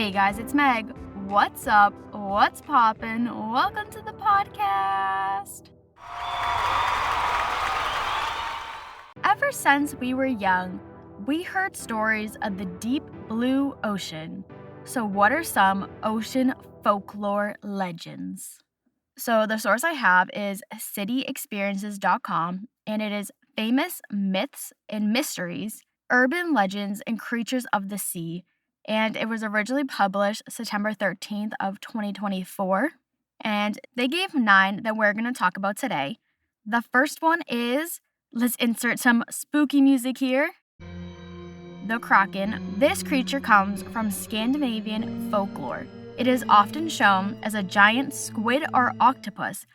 Hey guys, it's Meg. What's up? What's poppin'? Welcome to the podcast. Ever since we were young, we heard stories of the deep blue ocean. So what are some ocean folklore legends? So the source I have is cityexperiences.com, and it is famous myths and mysteries, urban legends and creatures of the sea. And it was originally published September 13th of 2024. And they gave 9 that we're going to talk about today. The first one is, let's insert some spooky music here. The Kraken. This creature comes from Scandinavian folklore. It is often shown as a giant squid or octopus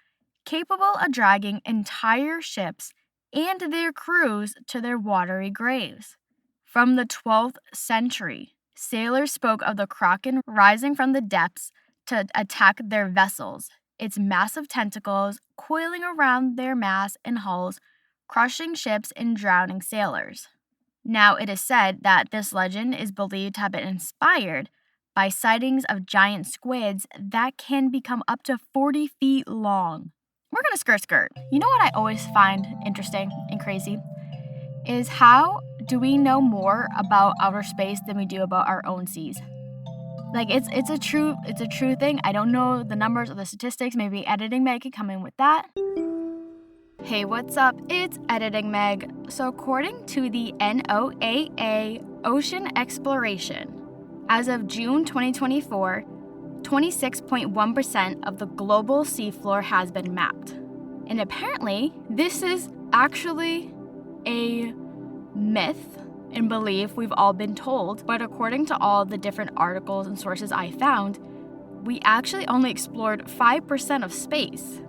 capable of dragging entire ships and their crews to their watery graves. From the 12th century, sailors spoke of the Kraken rising from the depths to attack their vessels, its massive tentacles coiling around their masts and hulls, crushing ships and drowning sailors. Now, it is said that this legend is believed to have been inspired by sightings of giant squids that can become up to 40 feet long. We're gonna skirt. You know what I always find interesting and crazy? Is how do we know more about outer space than we do about our own seas? Like it's a true thing. I don't know the numbers or the statistics. Maybe Editing Meg could come in with that. Hey, what's up? It's Editing Meg. So according to the NOAA Ocean Exploration, as of June 2024, 26.1% of the global seafloor has been mapped. And apparently, this is actually a myth and belief we've all been told, but according to all the different articles and sources I found, we actually only explored 5% of space.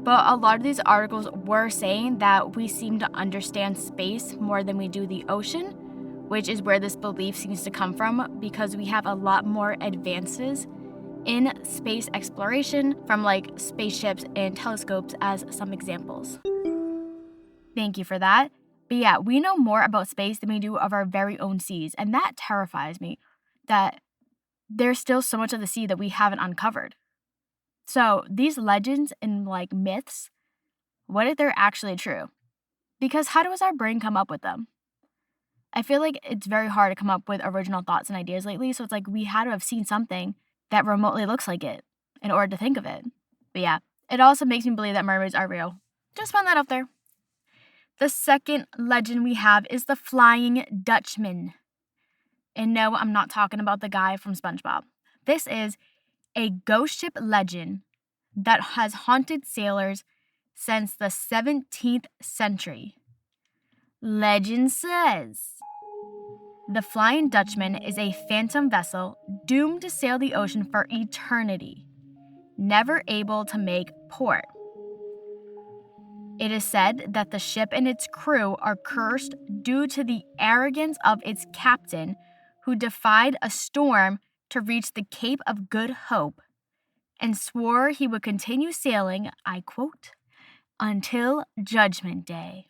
But a lot of these articles were saying that we seem to understand space more than we do the ocean, which is where this belief seems to come from because we have a lot more advances in space exploration from like spaceships and telescopes as some examples. Thank you for that. But yeah, we know more about space than we do of our very own seas, and that terrifies me that there's still so much of the sea that we haven't uncovered. So these legends and like myths, what if they're actually true? Because how does our brain come up with them? I feel like it's very hard to come up with original thoughts and ideas lately, so it's like we had to have seen something that remotely looks like it in order to think of it. But yeah, it also makes me believe that mermaids are real. Just found that out there. The second legend we have is the Flying Dutchman. And no, I'm not talking about the guy from SpongeBob. This is a ghost ship legend that has haunted sailors since the 17th century. Legend says the Flying Dutchman is a phantom vessel doomed to sail the ocean for eternity, never able to make port. It is said that the ship and its crew are cursed due to the arrogance of its captain, who defied a storm to reach the Cape of Good Hope and swore he would continue sailing, I quote, until Judgment Day.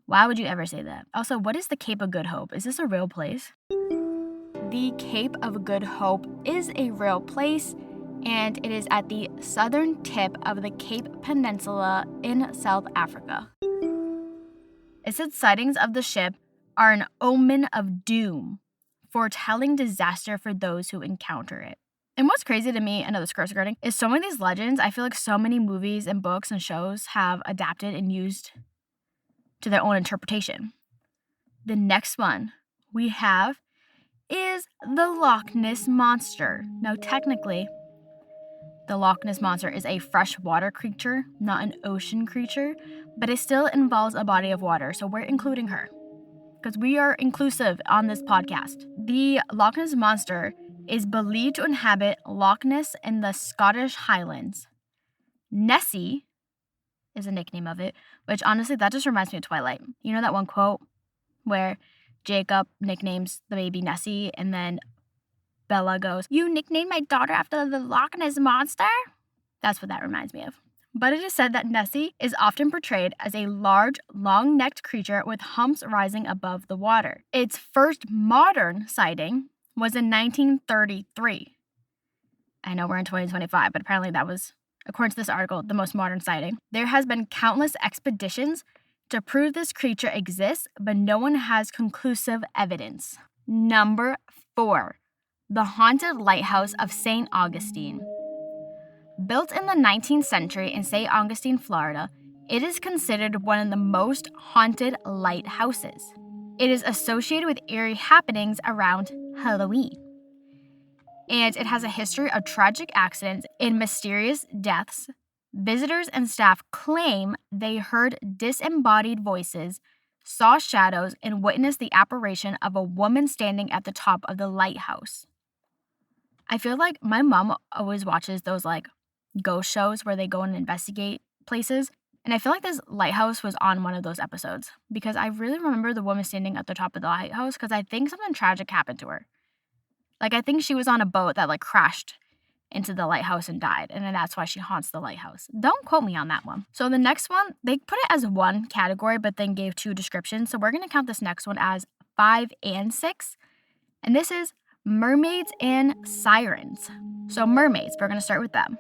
Why would you ever say that? Also, what is the Cape of Good Hope? Is this a real place? The Cape of Good Hope is a real place, and it is at the southern tip of the Cape Peninsula in South Africa. It said sightings of the ship are an omen of doom, foretelling disaster for those who encounter it. And what's crazy to me, another skirting, is so many of these legends, I feel like so many movies and books and shows have adapted and used to their own interpretation. The next one we have is the Loch Ness Monster. Now, technically, the Loch Ness Monster is a freshwater creature, not an ocean creature, but it still involves a body of water, so we're including her because we are inclusive on this podcast. The Loch Ness Monster is believed to inhabit Loch Ness in the Scottish Highlands. Nessie is a nickname of it, which honestly, that just reminds me of Twilight. You know that one quote where Jacob nicknames the baby Nessie and then Bella goes, "You nicknamed my daughter after the Loch Ness Monster?" That's what that reminds me of. But it is said that Nessie is often portrayed as a large, long-necked creature with humps rising above the water. Its first modern sighting was in 1933. I know we're in 2025, but apparently that was, according to this article, the most modern sighting. There has been countless expeditions to prove this creature exists, but no one has conclusive evidence. Number 4, the haunted lighthouse of St. Augustine. Built in the 19th century in St. Augustine, Florida, it is considered one of the most haunted lighthouses. It is associated with eerie happenings around Halloween. And it has a history of tragic accidents and mysterious deaths. Visitors and staff claim they heard disembodied voices, saw shadows, and witnessed the apparition of a woman standing at the top of the lighthouse. I feel like my mom always watches those ghost shows where they go and investigate places. And I feel like this lighthouse was on one of those episodes because I really remember the woman standing at the top of the lighthouse because I think something tragic happened to her. I think she was on a boat that crashed into the lighthouse and died. And then that's why she haunts the lighthouse. Don't quote me on that one. So the next one, they put it as one category, but then gave 2 descriptions. So we're going to count this next one as 5 and 6. And this is mermaids and sirens. So mermaids, we're going to start with them.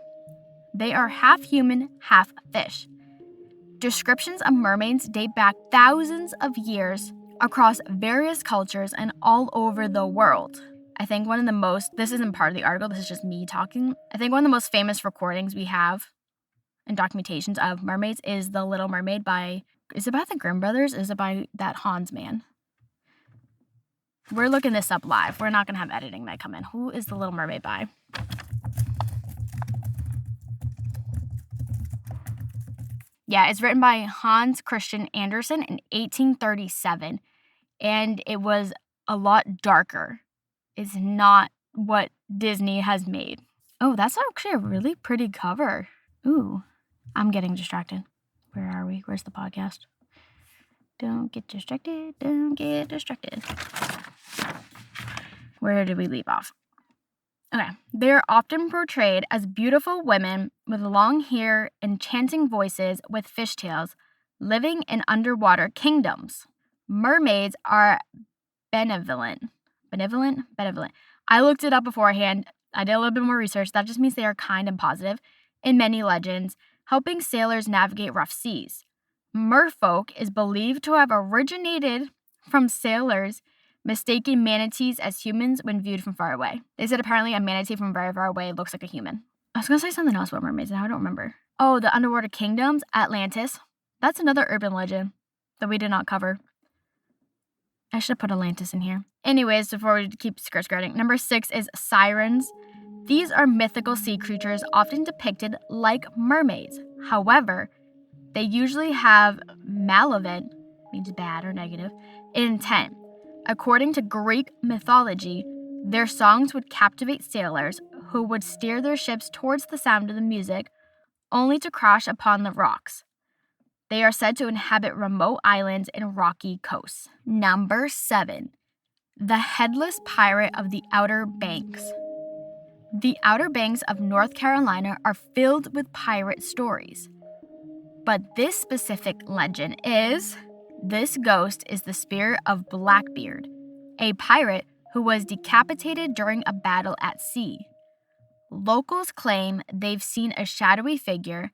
They are half human, half fish. Descriptions of mermaids date back thousands of years across various cultures and all over the world. I think one of the most, this isn't part of the article, this is just me talking. I think one of the most famous recordings we have and documentations of mermaids is The Little Mermaid is it by the Grimm brothers? Is it by that Hans man? We're looking this up live. We're not going to have editing that come in. Who is The Little Mermaid by? Yeah, it's written by Hans Christian Andersen in 1837, and it was a lot darker. It's not what Disney has made. Oh, that's actually a really pretty cover. Ooh, I'm getting distracted. Where are we? Where's the podcast? Don't get distracted. Don't get distracted. Where did we leave off? Okay. They're often portrayed as beautiful women with long hair, enchanting voices with fishtails, living in underwater kingdoms. Mermaids are benevolent. I looked it up beforehand. I did a little bit more research. That just means they are kind and positive in many legends, helping sailors navigate rough seas. Merfolk is believed to have originated from sailors mistaking manatees as humans when viewed from far away. They said apparently a manatee from very far away looks like a human. I was going to say something else about mermaids, and now I don't remember. Oh, the underwater kingdoms, Atlantis. That's another urban legend that we did not cover. I should have put Atlantis in here. Anyways, before we keep skirting, number 6 is sirens. These are mythical sea creatures often depicted like mermaids. However, they usually have malevolent, means bad or negative, intent. According to Greek mythology, their songs would captivate sailors who would steer their ships towards the sound of the music, only to crash upon the rocks. They are said to inhabit remote islands and rocky coasts. Number 7. The Headless Pirate of the Outer Banks. The Outer Banks of North Carolina are filled with pirate stories. But this specific legend is, this ghost is the spirit of Blackbeard, a pirate who was decapitated during a battle at sea. Locals claim they've seen a shadowy figure,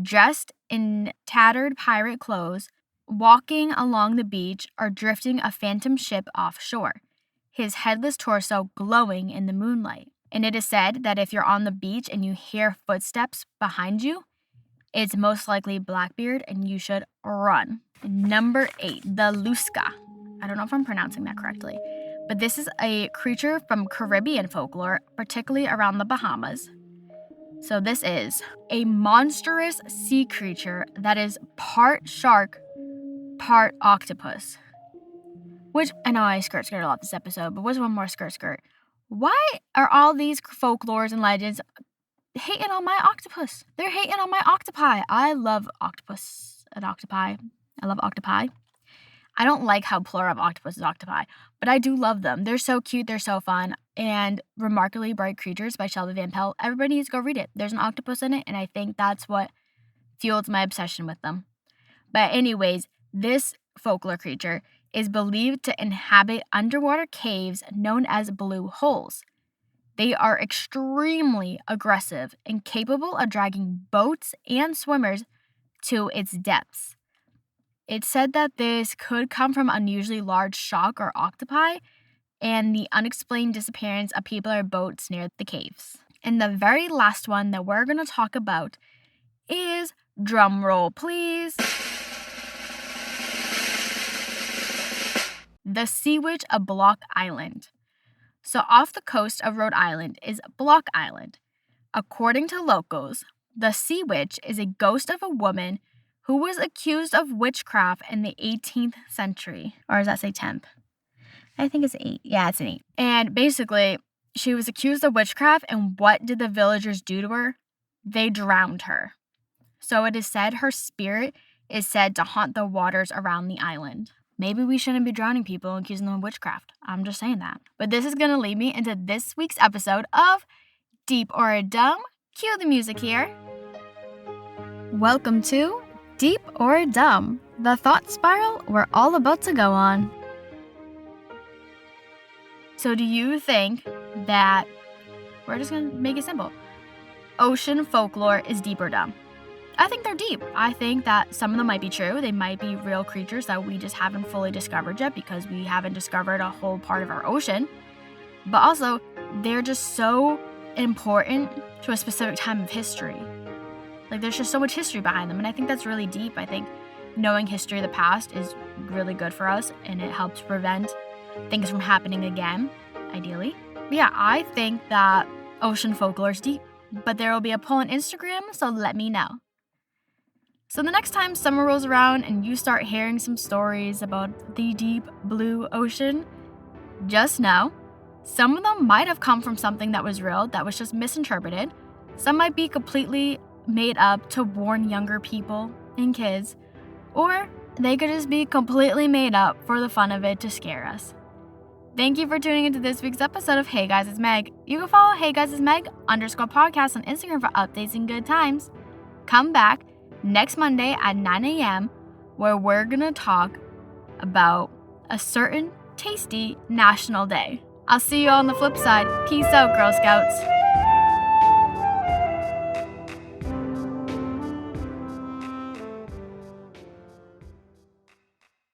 dressed in tattered pirate clothes, walking along the beach or drifting a phantom ship offshore, his headless torso glowing in the moonlight. And it is said that if you're on the beach and you hear footsteps behind you, it's most likely Blackbeard and you should run. Number 8, the Lusca. I don't know if I'm pronouncing that correctly, but this is a creature from Caribbean folklore, particularly around the Bahamas. So this is a monstrous sea creature that is part shark, part octopus. Which, I know I skirt a lot this episode, but what's one more skirt? Why are all these folklores and legends hating on my octopus? They're hating on my octopi. I love octopus and octopi. I love octopi. I don't like how plural of octopus is octopi, but I do love them. They're so cute. They're so fun. And Remarkably Bright Creatures by Shelby Van Pelt. Everybody needs to go read it. There's an octopus in it, and I think that's what fuels my obsession with them. But anyways, this folklore creature is believed to inhabit underwater caves known as blue holes. They are extremely aggressive and capable of dragging boats and swimmers to its depths. It's said that this could come from unusually large shark or octopi and the unexplained disappearance of people or boats near the caves. And the very last one that we're going to talk about is, drum roll please, the Sea Witch of Block Island. So off the coast of Rhode Island is Block Island. According to locals, the Sea Witch is a ghost of a woman who was accused of witchcraft in the 18th century. Or does that say 10th? I think it's 8. Yeah, it's an 8. And basically, she was accused of witchcraft, and what did the villagers do to her? They drowned her. So it is said her spirit is said to haunt the waters around the island. Maybe we shouldn't be drowning people and accusing them of witchcraft. I'm just saying that. But this is going to lead me into this week's episode of Deep or Dumb. Cue the music here. Welcome to Deep or Dumb, the thought spiral we're all about to go on. So do you think that, we're just going to make it simple, ocean folklore is deep or dumb? I think they're deep. I think that some of them might be true. They might be real creatures that we just haven't fully discovered yet because we haven't discovered a whole part of our ocean. But also, they're just so important to a specific time of history. Like, there's just so much history behind them, and I think that's really deep. I think knowing history of the past is really good for us, and it helps prevent things from happening again, ideally. But yeah, I think that ocean folklore is deep, but there will be a poll on Instagram, so let me know. So the next time summer rolls around and you start hearing some stories about the deep blue ocean, just know some of them might have come from something that was real, that was just misinterpreted. Some might be completely made up to warn younger people and kids, or they could just be completely made up for the fun of it to scare us. Thank you for tuning into this week's episode of Hey Guys, It's Meg. You can follow Hey Guys, It's Meg _podcast on Instagram for updates and good times. Come back next Monday at 9 a.m. where we're going to talk about a certain tasty national day. I'll see you on the flip side. Peace out, Girl Scouts.